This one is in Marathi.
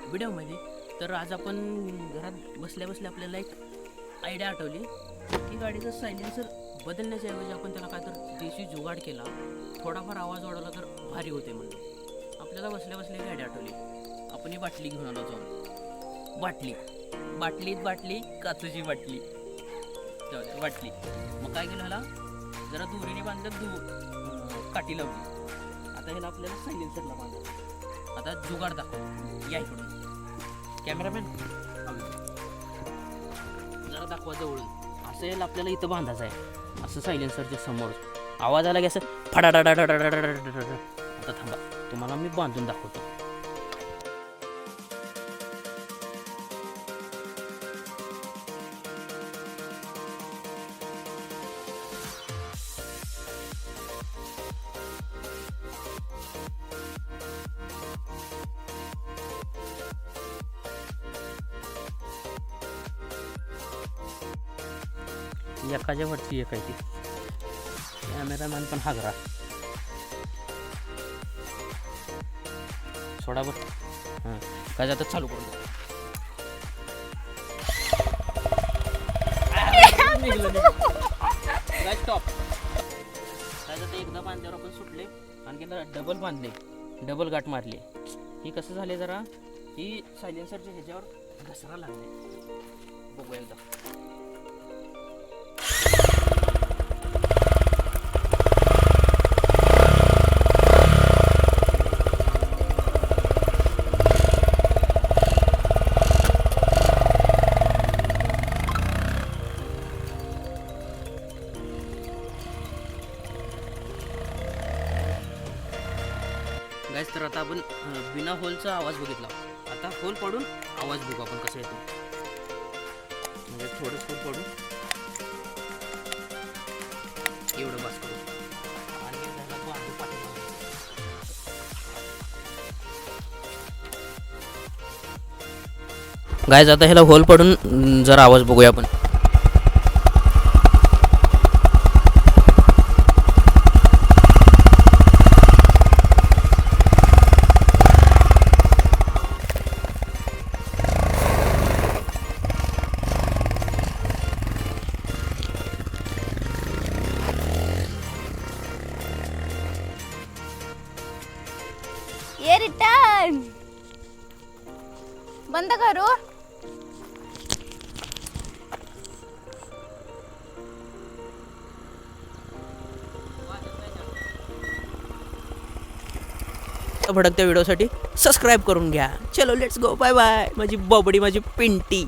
व्हिडिओमध्ये. तर आज आपण घरात बसल्या बसल्या आपल्याला एक आयडिया आठवली की गाडीचं सायलेन्सर बदलण्याच्याऐवजी आपण त्याला काय तर देशी जुगाड केला, थोडाफार आवाज वाढवला तर भारी होते म्हणून. आपल्याला बसल्या बसल्या एक आयडिया आठवली. आपण ही बाटली घेऊन आलो जाऊन. बाटली काचेची बाटली. बाटली मग काय केलं, ह्याला जरा दोरीने बांधलं, काठी लावली. आता ह्याला आपल्याला सायलेन्सरला बांधायचं. आता जुगाड दाखव, या इकडून कॅमेरामॅन, जरा दाखवा जवळून. असं याला आपल्याला इथं बांधायचं आहे, असं सायलेन्सरच्या समोर. आवाज आला की असं फडाडाडाडाडाडाडाडाडाडा. आता थांबा, तुम्हाला मी बांधून दाखवतो. एकाच्या वरती एक आहे ती. कॅमेरामॅन पण हागरा. सोडा बघ. हां, काय जातं, चालू करून स्टॉप. काय जातं, एकदा बांधल्यावर आपण सुटले, आणखी डबल बांधले, डबल गाठ मारली. ही कसं झाले, जरा ही सायलेन्सरच्या ह्याच्यावर घसरा लागले. बघू एकदा. गाइस, तर आता आपण बिना होलचा आवाज बघितला. आता होल पाडून आवाज बघू आपण कसा येतो. म्हणजे थोडं होल पाडून एवढं बस करू. गाइस, आता ह्याला होल पाडून जरा आवाज बघूया आपण. ये रिटर्न बंद करू. भडकत्या व्हिडिओसाठी सबस्क्राईब करून घ्या. चलो लेट्स गो, बाय बाय. माझी बॉबडी, माझी पिंटी.